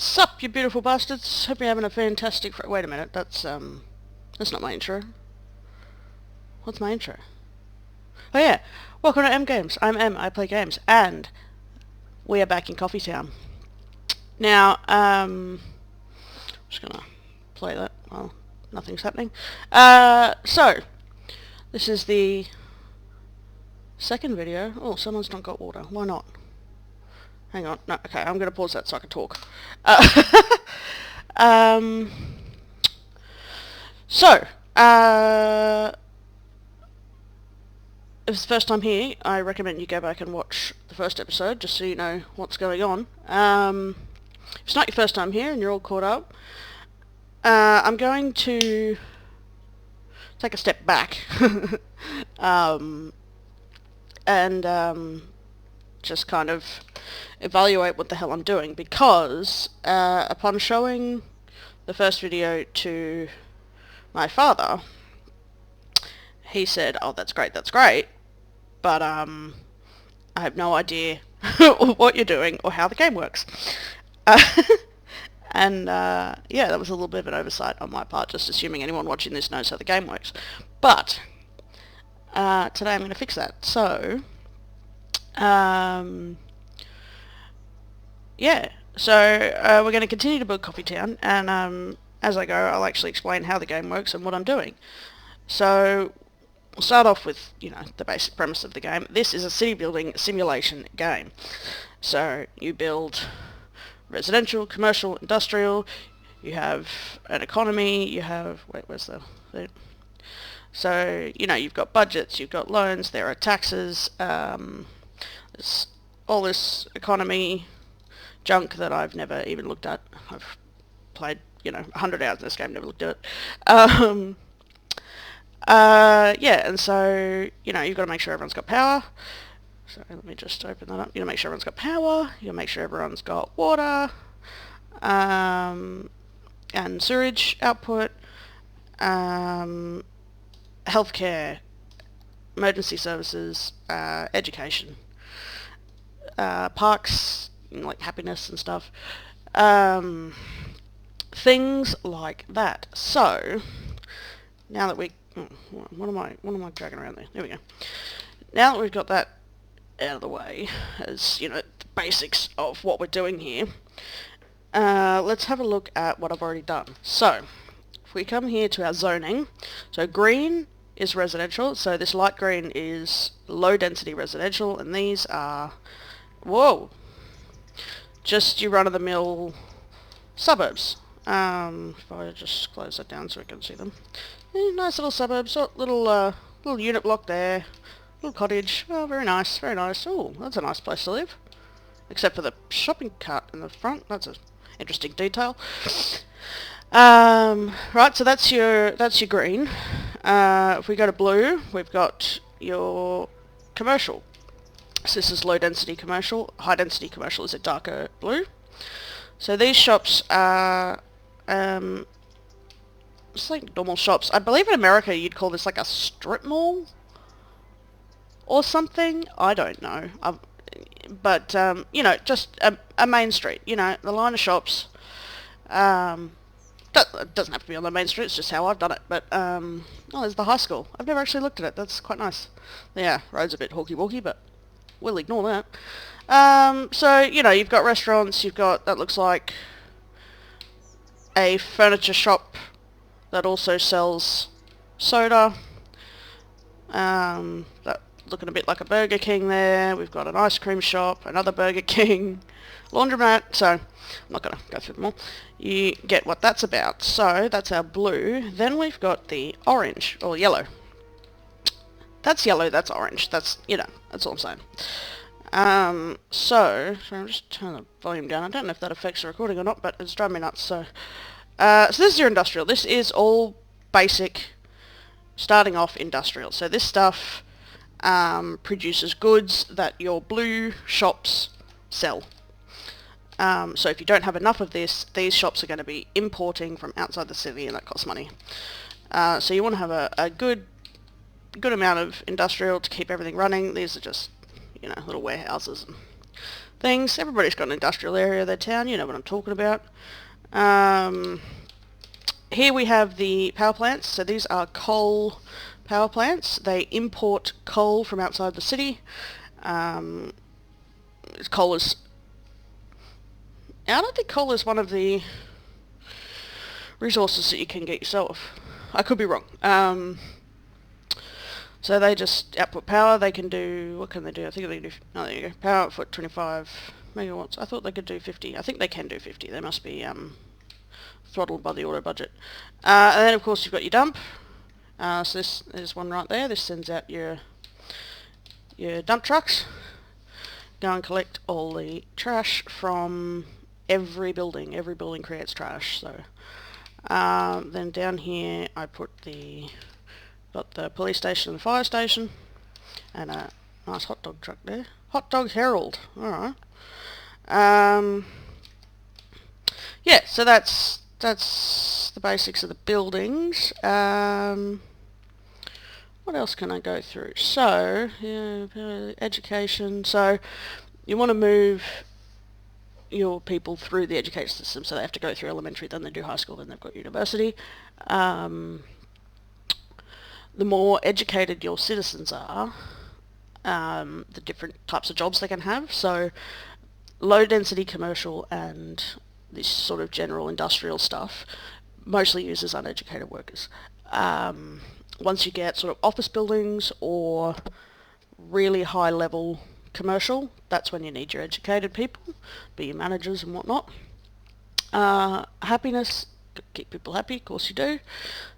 Sup, you beautiful bastards. Hope you're having a fantastic wait a minute, that's not my intro. What's my intro? Oh yeah, welcome to M Games. I'm M, I play games, and we are back in CoffeeTown. Now, I'm just gonna play that while nothing's happening. So, this is the second video. Oh, someone's not got water. Why not? Hang on. No, okay, I'm gonna pause that so I can talk. Um, so, if it's the first time here, I recommend you go back and watch the first episode, just so you know what's going on. If it's not your first time here and you're all caught up, I'm going to take a step back and just kind of evaluate what the hell I'm doing, because upon showing the first video to my father, he said, "Oh, that's great, but I have no idea what you're doing or how the game works." And yeah, that was a little bit of an oversight on my part, just assuming anyone watching this knows how the game works. But today I'm going to fix that. So, yeah, so we're going to continue to build CoffeeTown, and as I go, I'll actually explain how the game works and what I'm doing. So, we'll start off with, the basic premise of the game. This is a city building simulation game. So, you build residential, commercial, industrial, you have an economy, you have, wait, where's the so, you've got budgets, you've got loans, there are taxes, there's all this economy junk that I've never even looked at. I've played, 100 hours in this game, never looked at it. Yeah, and so, you've got to make sure everyone's got power. So let me just open that up. You gotta make sure everyone's got power, you gotta make sure everyone's got water, and sewage output, healthcare, emergency services, education, parks, like happiness and stuff, things like that. So, now that we, what am I dragging around there? There we go. Now that we've got that out of the way, as the basics of what we're doing here, let's have a look at what I've already done. So, if we come here to our zoning, so green is residential, so this light green is low density residential, and these are, just your run-of-the-mill suburbs. If I just close that down so we can see them. Nice little suburbs, little unit block there. Little cottage. Oh, very nice, very nice. Oh, that's a nice place to live. Except for the shopping cart in the front. That's an interesting detail. Right, so that's your green. If we go to blue, we've got your commercial. So this is low density commercial. High density commercial is a darker blue. So these shops are it's like normal shops. I believe in America you'd call this like a strip mall or something. I don't know. But just a main street. The line of shops. That doesn't have to be on the main street. It's just how I've done it. But oh, there's the high school. I've never actually looked at it. That's quite nice. Yeah, road's a bit hawky-walky, but we'll ignore that. So you've got restaurants. You've got, that looks like a furniture shop that also sells soda. That looking a bit like a Burger King there. We've got an ice cream shop, another Burger King, laundromat. So I'm not going to go through them all. You get what that's about. So that's our blue. Then we've got the orange, or yellow. That's yellow, that's orange. That's, that's all I'm saying. So I'm just turn the volume down. I don't know if that affects the recording or not, but it's driving me nuts. So this is your industrial. This is all basic, starting off industrial. So this stuff produces goods that your blue shops sell. So if you don't have enough of this, these shops are going to be importing from outside the city, and that costs money. So you want to have a good amount of industrial to keep everything running. These are just, little warehouses and things. Everybody's got an industrial area of their town, you know what I'm talking about. Here we have the power plants. So these are coal power plants. They import coal from outside the city. Coal is... I don't think coal is one of the resources that you can get yourself. I could be wrong. So they just output power. They can do... What can they do? I think they can do... Oh, there you go. Power output 25 megawatts. I thought they could do 50. I think they can do 50. They must be throttled by the auto budget. And then, of course, you've got your dump. So this is one right there. This sends out your dump trucks. Go and collect all the trash from every building. Every building creates trash. So then down here I put got the police station and the fire station, and a nice hot dog truck there. Hot Dog Herald. Alright. Yeah, so that's the basics of the buildings. What else can I go through? So, education. So, you want to move your people through the education system. So they have to go through elementary, then they do high school, then they've got university. The more educated your citizens are, the different types of jobs they can have. So, low density commercial and this sort of general industrial stuff mostly uses uneducated workers. Once you get sort of office buildings or really high level commercial, that's when you need your educated people, be your managers and whatnot. Happiness, keep people happy, of course you do.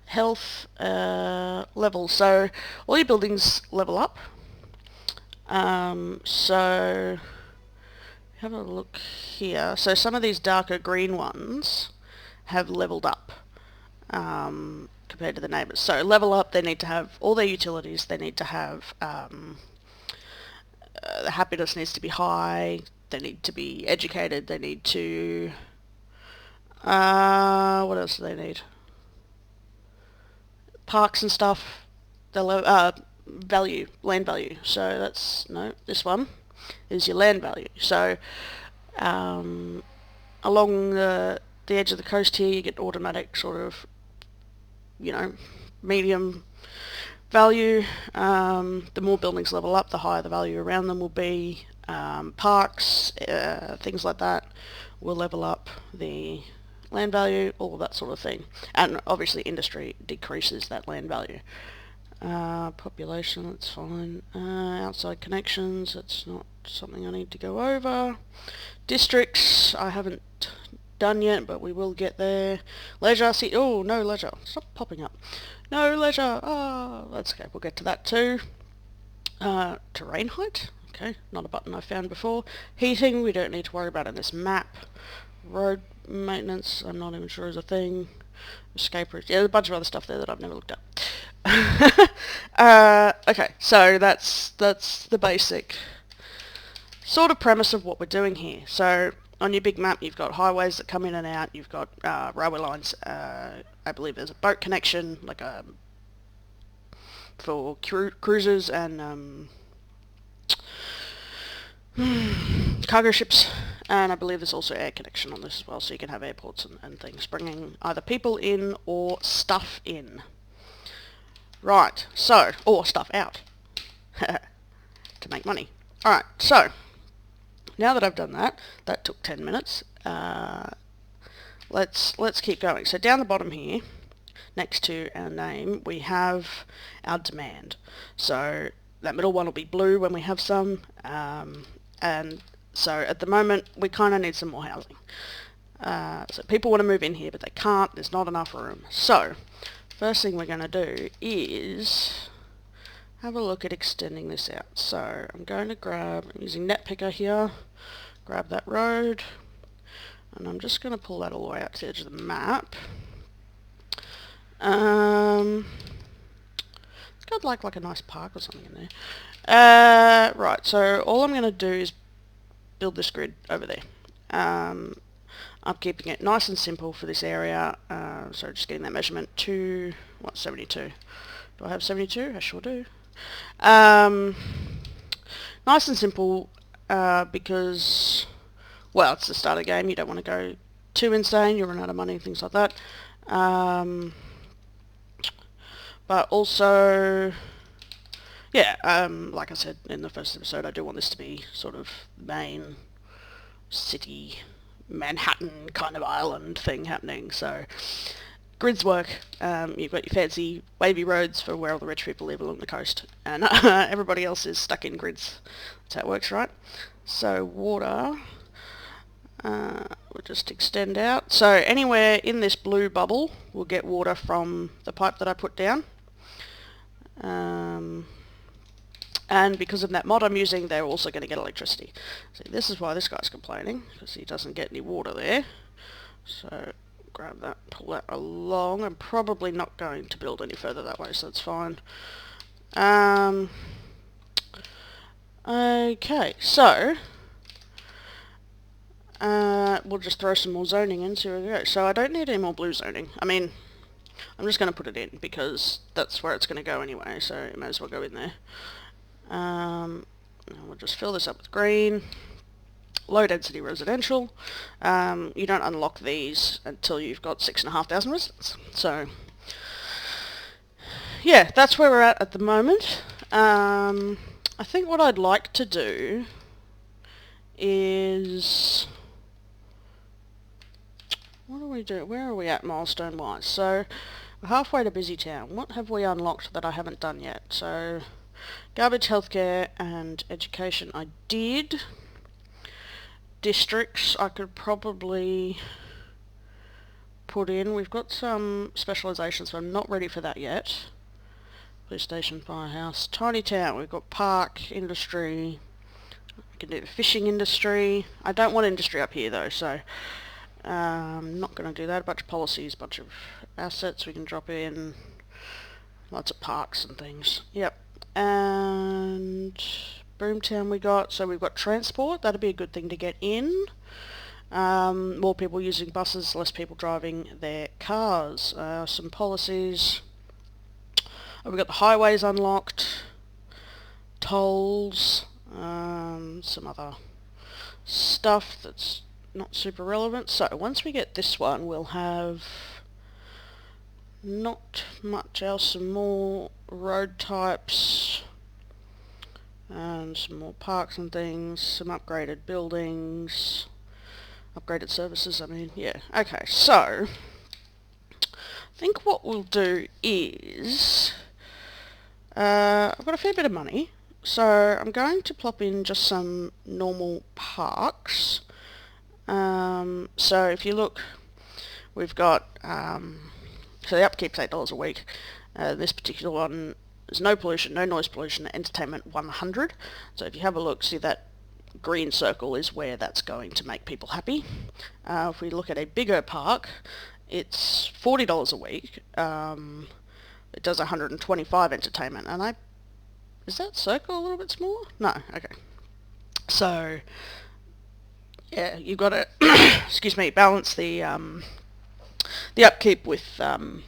Health level, so all your buildings level up. So have a look here. So some of these darker green ones have leveled up compared to the neighbours. So level up, they need to have all their utilities, they need to have the happiness needs to be high, they need to be educated, they need to what else do they need? Parks and stuff. Value, land value. So that's, no, this one is your land value. So along the edge of the coast here you get automatic sort of, medium value. The more buildings level up, the higher the value around them will be. Parks, things like that will level up the land value, all of that sort of thing. And obviously industry decreases that land value. Population, that's fine. Outside connections, that's not something I need to go over. Districts, I haven't done yet, but we will get there. Leisure, see, oh, no leisure. Stop popping up. No leisure. Oh, that's okay, we'll get to that too. Terrain height, okay, not a button I found before. Heating, we don't need to worry about in this map. Road maintenance, I'm not even sure is a thing. Escape routes, yeah, there's a bunch of other stuff there that I've never looked at. Okay, so that's the basic sort of premise of what we're doing here. So on your big map you've got highways that come in and out, you've got railway lines, I believe there's a boat connection, like for cruisers and cargo ships, and I believe there's also air connection on this as well, so you can have airports and things bringing either people in or stuff in. Right, so, or stuff out to make money. Alright, so now that I've done that, that took 10 minutes, let's keep going. So down the bottom here, next to our name, we have our demand. So that middle one will be blue when we have some, and so at the moment we kind of need some more housing. So people want to move in here but they can't, there's not enough room. So first thing we're going to do is have a look at extending this out. So I'm going to I'm using net picker here, grab that road, and I'm just going to pull that all the way out to the edge of the map. It's got like a nice park or something in there. Right, so all I'm going to do is build this grid over there. I'm keeping it nice and simple for this area, so just getting that measurement to, 72? Do I have 72? I sure do. Nice and simple, because, well, it's the start of the game. You don't want to go too insane. You run out of money, things like that. But also, yeah, like I said in the first episode, I do want this to be sort of main city, Manhattan kind of island thing happening. So grids work. You've got your fancy wavy roads for where all the rich people live along the coast, and everybody else is stuck in grids. That's how it works, right? So water, we'll just extend out. So anywhere in this blue bubble will get water from the pipe that I put down. And because of that mod I'm using, they're also going to get electricity. See, this is why this guy's complaining, because he doesn't get any water there. So grab that, pull that along. I'm probably not going to build any further that way, so that's fine. Okay, so we'll just throw some more zoning in, see where we go. So I don't need any more blue zoning. I mean, I'm just going to put it in because that's where it's going to go anyway, so it may as well go in there. We'll just fill this up with green. Low density residential. You don't unlock these until you've got 6,500 residents. So yeah, that's where we're at the moment. I think what I'd like to do is, what do we do? Where are we at milestone wise? So we're halfway to Busy Town. What have we unlocked that I haven't done yet? So garbage, healthcare and education I did. Districts I could probably put in. We've got some specialisations, but I'm not ready for that yet. Police station, firehouse, tiny town. We've got park, industry. We can do the fishing industry. I don't want industry up here though, so I'm not going to do that. A bunch of policies, a bunch of assets we can drop in. Lots of parks and things. Yep. And Boomtown we got, so we've got transport. That'd be a good thing to get in. More people using buses, less people driving their cars. Some policies. We've got the highways unlocked, tolls, some other stuff that's not super relevant. So once we get this one, we'll have not much else. Some more road types and some more parks and things, some upgraded buildings, upgraded services, I mean, yeah. Okay, so I think what we'll do is I've got a fair bit of money, so I'm going to plop in just some normal parks. So if you look, we've got so the upkeep's $8 a week. This particular one, there's no pollution, no noise pollution, entertainment 100. So if you have a look, see that green circle is where that's going to make people happy. If we look at a bigger park, it's $40 a week. It does 125 entertainment, and is that circle a little bit smaller? No, okay. So yeah, you've got to excuse me, balance the upkeep with how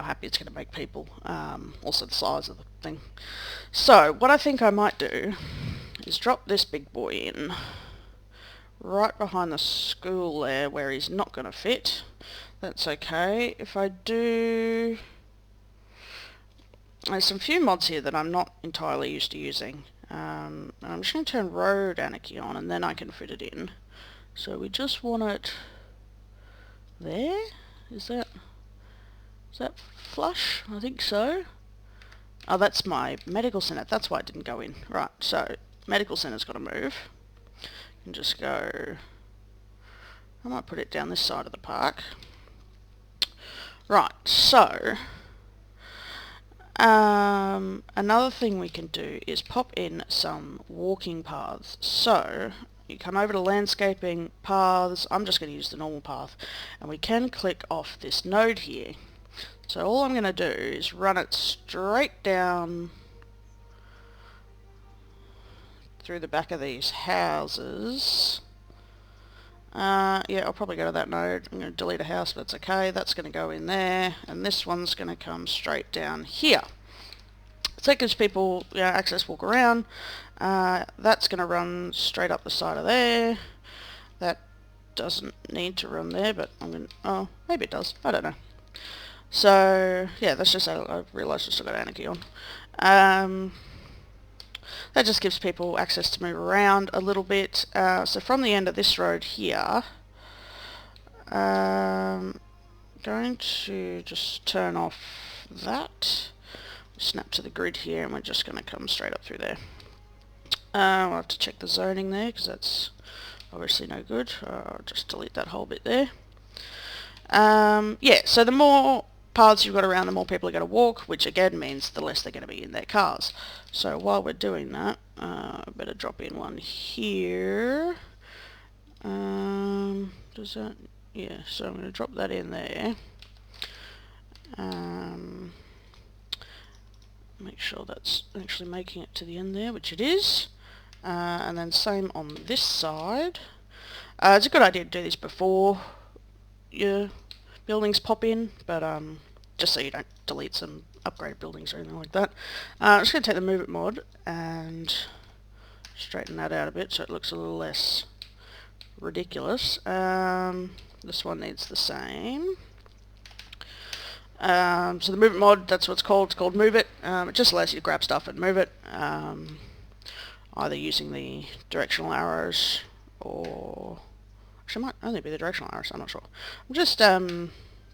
happy it's going to make people, also the size of the thing. So what I think I might do is drop this big boy in right behind the school there where he's not going to fit. That's okay. If I do, there's some few mods here that I'm not entirely used to using. And I'm just going to turn road anarchy on and then I can fit it in. So we just want it there. Is that flush? I think so. Oh, that's my medical centre. That's why it didn't go in. Right, so medical centre's got to move. You can just go, I might put it down this side of the park. Right, so another thing we can do is pop in some walking paths. So you come over to landscaping paths. I'm just going to use the normal path, and we can click off this node here. So all I'm going to do is run it straight down through the back of these houses. Yeah, I'll probably go to that node. I'm going to delete a house, but it's okay. That's going to go in there, and this one's going to come straight down here. So that gives people access, walk around. That's going to run straight up the side of there. That doesn't need to run there, but I'm going to... Oh, maybe it does. I don't know. So, yeah, that's just... I realised I still got anarchy on. That just gives people access to move around a little bit. So from the end of this road here, going to just turn off that. Snap to the grid here, and we're just going to come straight up through there. We'll have to check the zoning there, because that's obviously no good. I'll just delete that whole bit there. Yeah, so the more paths you've got around, the more people are going to walk, which again means the less they're going to be in their cars. So while we're doing that, I better drop in one here. Does that... Yeah, so I'm going to drop that in there. Make sure that's actually making it to the end there, which it is. And then same on this side. It's a good idea to do this before your buildings pop in, but just so you don't delete some upgraded buildings or anything like that. I'm just going to take the Move It mod and straighten that out a bit so it looks a little less ridiculous. This one needs the same. So the Move It mod, that's what it's called. It's called Move It. It just allows you to grab stuff and move it, either using the directional arrows or... Actually, it might only be the directional arrows, I'm not sure. I'm just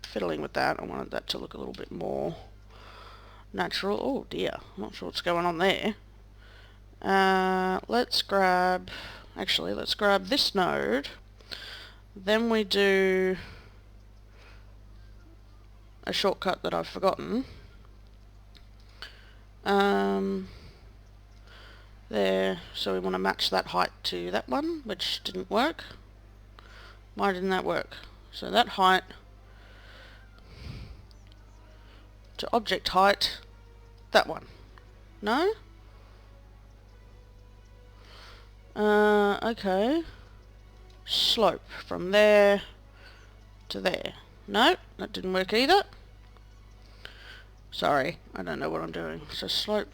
fiddling with that. I wanted that to look a little bit more natural. Oh dear, I'm not sure what's going on there. Let's grab this node. Then we do a shortcut that I've forgotten. There, so we want to match that height to that one, which didn't work. Why didn't that work? So that height to object height, that one. No? Okay. Slope from there to there. No, that didn't work either. Sorry, I don't know what I'm doing. So slope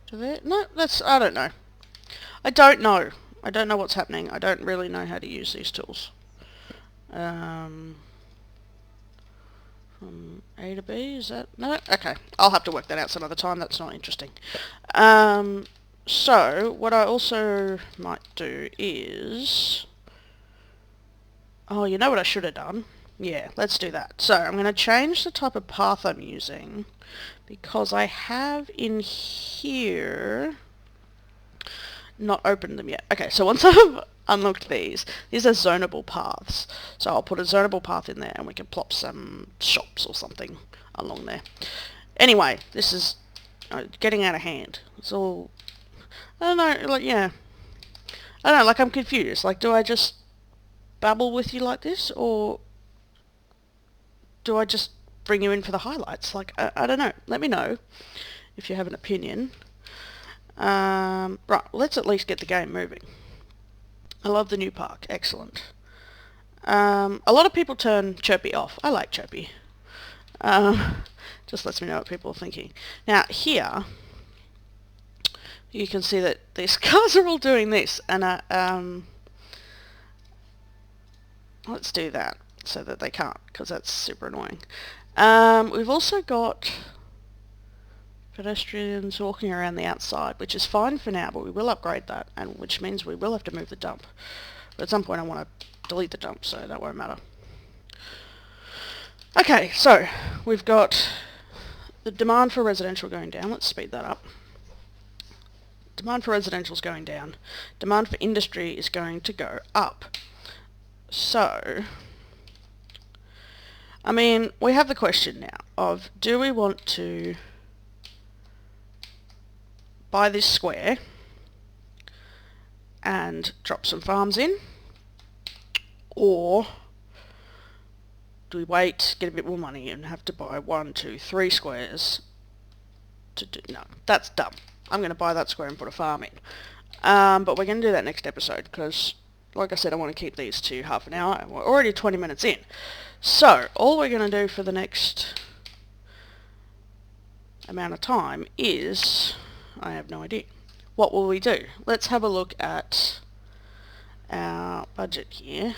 to there. No, that's... I don't know. I don't know. I don't know what's happening. I don't really know how to use these tools. From A to B, is that... No? Okay. I'll have to work that out some other time. That's not interesting. So, what I also might do is... Oh, you know what I should have done? Yeah, let's do that. So, I'm going to change the type of path I'm using, because I have in here not opened them yet. Okay, so once I've unlocked these are zonable paths. So I'll put a zonable path in there and we can plop some shops or something along there. Anyway, this is getting out of hand. It's all... I don't know, like, yeah. I don't know, like, I'm confused. Like, do I just babble with you like this, or do I just bring you in for the highlights? Like, I don't know. Let me know if you have an opinion. Right, let's at least get the game moving. I love the new park. Excellent. A lot of people turn Chirpy off. I like Chirpy. Just lets me know what people are thinking. Now, here, you can see that these cars are all doing this, and let's do that so that they can't, because that's super annoying. We've also got pedestrians walking around the outside, which is fine for now, but we will upgrade that, and which means we will have to move the dump. But at some point I want to delete the dump, so that won't matter. Okay, so we've got the demand for residential going down. Let's speed that up. Demand for residential is going down. Demand for industry is going to go up. So, I mean, we have the question now of, do we want to buy this square and drop some farms in, or do we wait, get a bit more money and have to buy 1, 2, 3 squares to do... No, that's dumb. I'm going to buy that square and put a farm in. But we're going to do that next episode, because, like I said, I want to keep these to half an hour, and we're already 20 minutes in. So, all we're going to do for the next amount of time is... I have no idea. what will we do? Let's have a look at our budget here.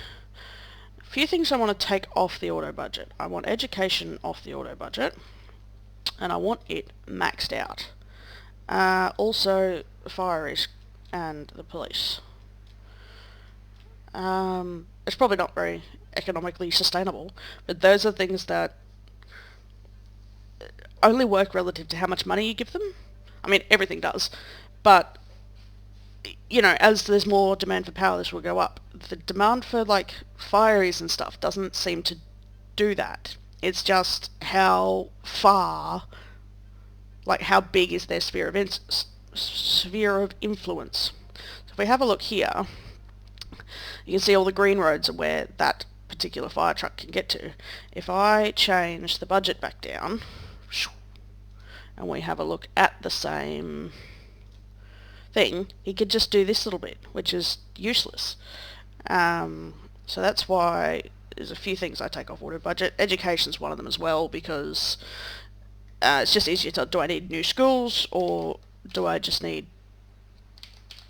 A few things I want to take off the auto budget. I want education off the auto budget, and I want it maxed out. Also, fire risk and the police. It's probably not very economically sustainable, but those are things that only work relative to how much money you give them. I mean, everything does, but you know, as there's more demand for power, this will go up. The demand for like fireys and stuff doesn't seem to do that. It's just how far, like how big is their sphere of influence. So if we have a look here, you can see all the green roads are where that particular fire truck can get to. If I change the budget back down, and we have a look at the same thing, he could just do this little bit, which is useless. So that's why there's a few things I take off auto budget. Education's one of them as well, because it's just easier to, do I need new schools, or do I just need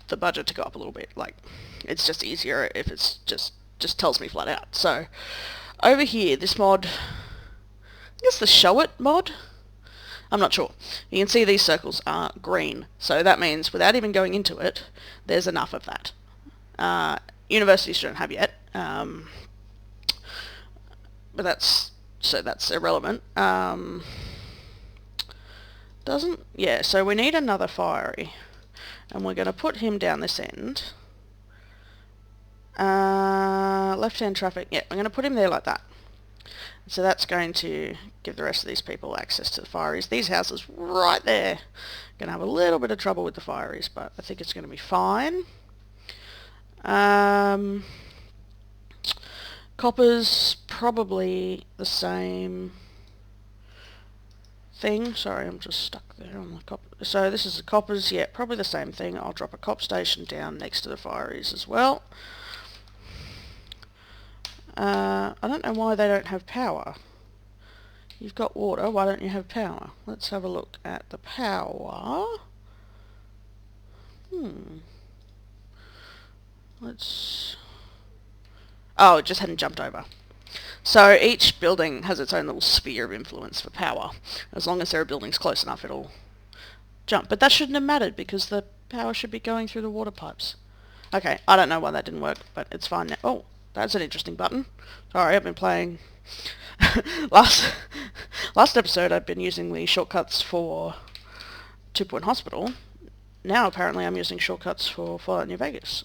the budget to go up a little bit? Like, it's just easier if it's just tells me flat out. So over here, this mod, I guess the show it mod, I'm not sure. You can see these circles are green, so that means without even going into it, there's enough of that. Universities don't have yet, but that's irrelevant. So we need another fiery, and we're going to put him down this end. Left-hand traffic, yeah, I'm going to put him there like that. So that's going to give the rest of these people access to the fireys. These houses right there, going to have a little bit of trouble with the fireys, but I think it's going to be fine. Copper's probably the same thing. Sorry, I'm just stuck there on the copper. So this is the coppers, yeah, probably the same thing. I'll drop a cop station down next to the fireys as well. I don't know why they don't have power. You've got water, why don't you have power? Let's have a look at the power. Oh, it just hadn't jumped over. So each building has its own little sphere of influence for power. As long as there are buildings close enough, it'll jump. But that shouldn't have mattered, because the power should be going through the water pipes. Okay, I don't know why that didn't work, but it's fine now. Oh, that's an interesting button. Sorry, I've been playing... last episode I've been using the shortcuts for 2 Point Hospital. Now apparently I'm using shortcuts for Fallout New Vegas.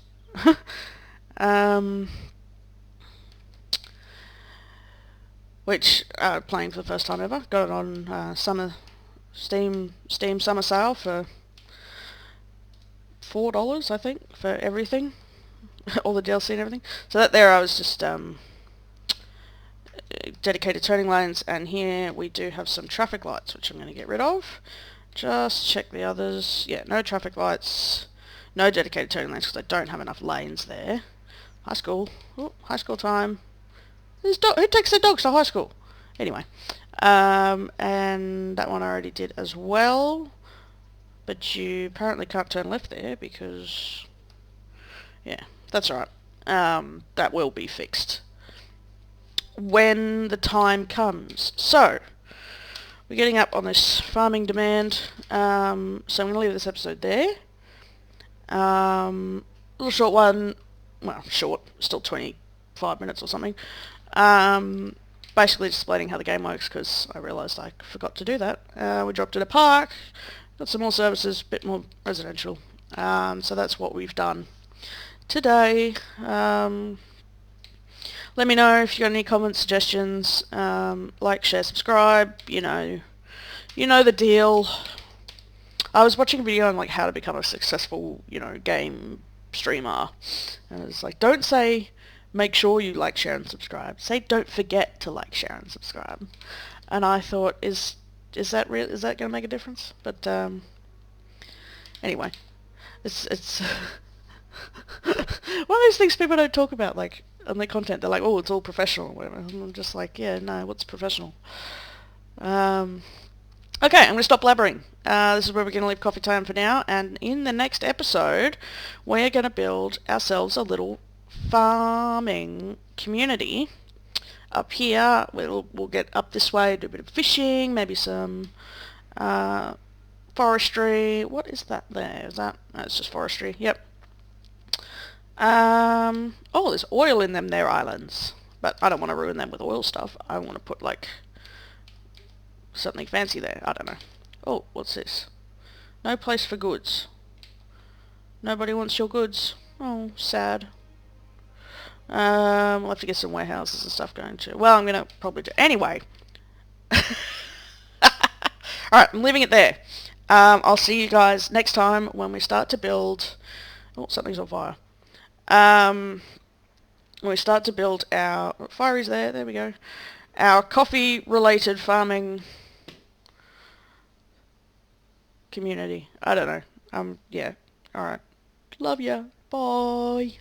Which, playing for the first time ever. Got it on Steam Summer Sale for $4, I think, for everything. All the DLC and everything. So that there I was just dedicated turning lanes, and here we do have some traffic lights, which I'm going to get rid of. Just check the others. Yeah, no traffic lights, no dedicated turning lanes because I don't have enough lanes there. High school. Oh, high school time. Who takes their dogs to high school? Anyway, and that one I already did as well, but you apparently can't turn left there because, yeah, that's alright. That will be fixed when the time comes. So, we're getting up on this farming demand, so I'm going to leave this episode there. Little short one, well, short, still 25 minutes or something. Basically just explaining how the game works, because I realised I forgot to do that. We dropped in a park, got some more services, a bit more residential. So that's what we've done today. Let me know if you got any comments, suggestions. Like, share, subscribe. You know the deal. I was watching a video on like how to become a successful, game streamer, and it's like, don't say make sure you like, share, and subscribe. Say don't forget to like, share, and subscribe. And I thought, is that real? Is that going to make a difference? But anyway, it's one of those things people don't talk about, like, on their content. They're like, oh, it's all professional or whatever. And I'm just like, yeah, no, what's professional? Okay, I'm going to stop blabbering. This is where we're going to leave CoffeeTown for now, and in the next episode, we're going to build ourselves a little farming community. Up here, we'll get up this way, do a bit of fishing, maybe some forestry. What is that there? Is that... No, it's just forestry. Yep. Oh, there's oil in them there islands. But I don't want to ruin them with oil stuff. I want to put, like, something fancy there. I don't know. Oh, what's this? No place for goods. Nobody wants your goods. Oh, sad. We'll have to get some warehouses and stuff going too. Well, I'm going to probably do... Anyway. Alright, I'm leaving it there. I'll see you guys next time when we start to build... Oh, something's on fire. When we start to build our... Fire is there. There we go. Our coffee-related farming community. I don't know. Yeah. Alright. Love ya. Bye.